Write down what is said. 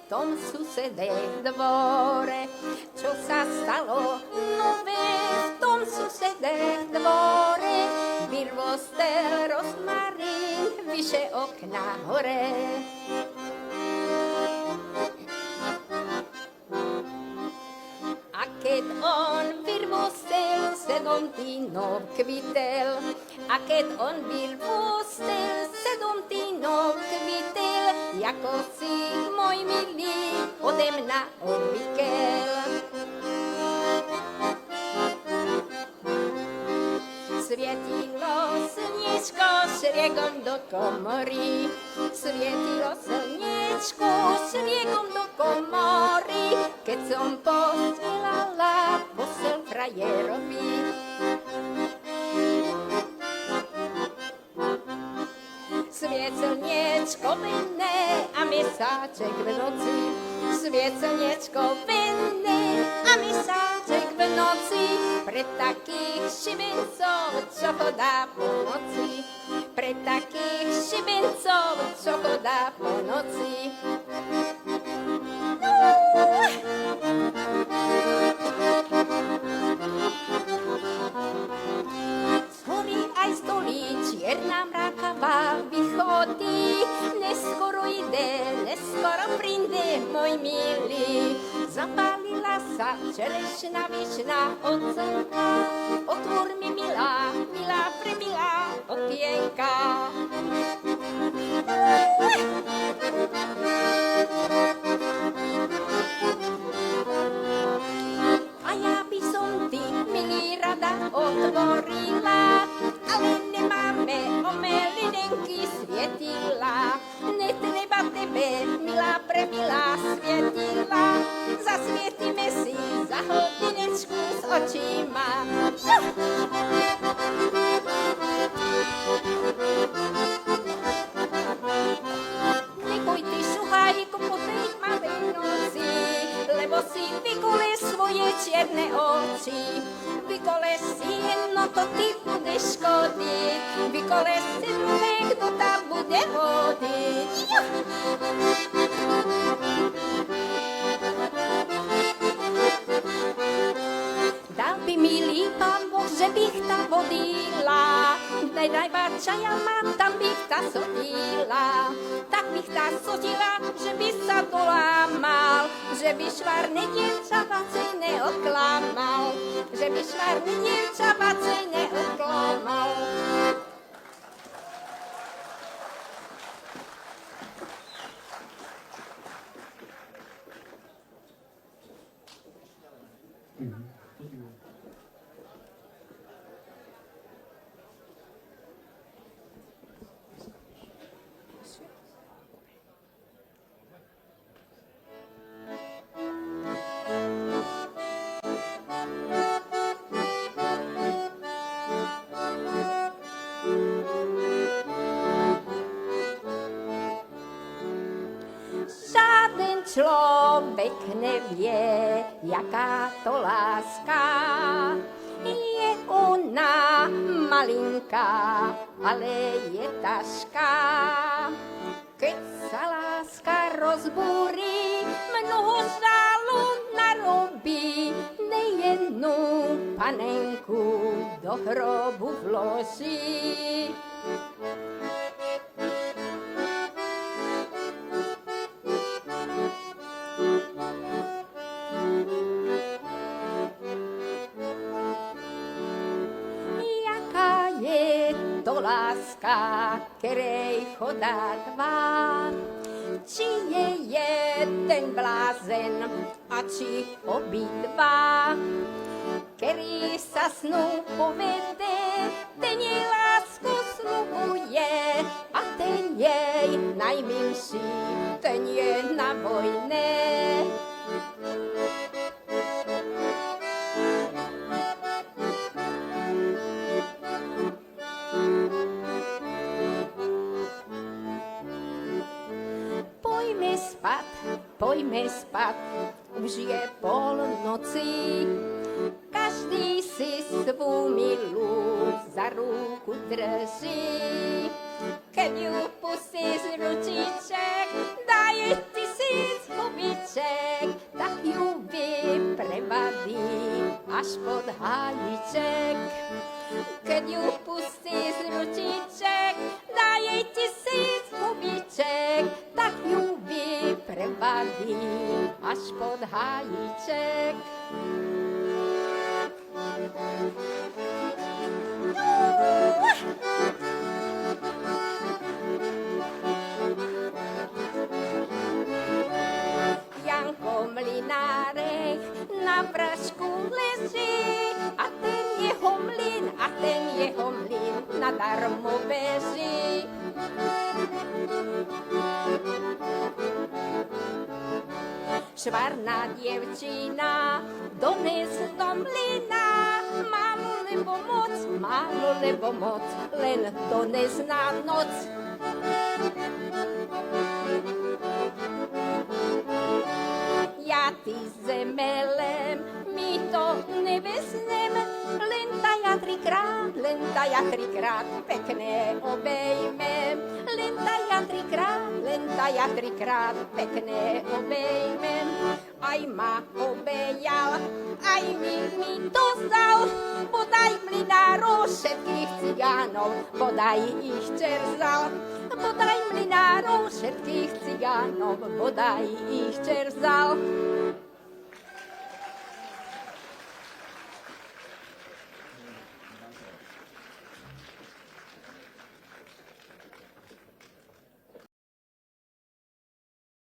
tom susedej dvore. Čo sa stalo nové v tom susedej dvore? Vyrostel rozmarín vyše okna hore. A keď on vyrostel, 7 týždňov kvitel. A keď on vyrostel, 7 týždňov kvitel. Jako si môj milý ode mňa odvykel. Svietilo slniečko šriegom do komory. Svietilo slniečko šriegom do komory. Keď som postielala posel frajerovi. Sviet slniečko venné a mesáček v noci. Sviet slniečko venné a mesáček v noci. Pre takých šibencov, čo chodá po noci. Pre takých šibencov, čo chodá po noci. Zhorí aj stolí, čierna mrakava vychodí. Neskoro ide, neskoro prinde, môj milý. Zapálila sa čerešná višna od slnka. Otvor mi, milá, milá, premilá okienka. A ja by som ty, milý, rada otvorila, ale nemáme omelidenky svietila. Netreba tebe, milá, premilá svietila. Zasvietime si za hodinečku s očíma. Neboj ty, šuhajko, po tej tmavej noci, lebo si vykoleš svoje čierne oči. Vykoleš si jedno, to ty budeš škodiť. Vykoleš si druhé, kto tam bude hodiť. Dal by milý pán Boh, že bych tam vodila. Najradšia ja mám, tam bych ta sodila. Tak bych ta sodila, že by sa dolámal. Že by švárne dievča vacej neoklamal. Že by švárne dievča vacej neoklamal. Človek nevie, jaká to láska. Je ona malinká, ale je ťažká. Keď sa láska rozbúri, mnoho žalu narobí. Nejednú panenku do hrobu vloží. Láska, kerej chodá tvár, či je jeden blázen a či obidva. Kerý sa snu povede, ten jej lásku slubuje a ten jej najmilší, ten je na vojne. Pojďme spát, už je polnoci, každý si svou milú za ruku drží. Keď ju pustí z ručiček, daj 1000 huby až pod hájiček. Keď ju pustí z ručiček, dá jej 1000 kubíček, tak ju vyprevalí až pod hájiček. Janko mlinárek na vršku leží a ten jeho mlyn nadarmo beží. Švarná dievčina dones do mlyna, málo lebo moc, len dones na noc. Ja ty zemelem, mi to neveznem, len taja trikrát, pekne obejmem. Len taja trikrát, pekne obejmem. Aj ma obejal, aj mi to vzal, bodaj mlynárov všetkých cigánov, bodaj ich čerzal. Bodaj mlynárov všetkých cigánov, bodaj ich čerzal.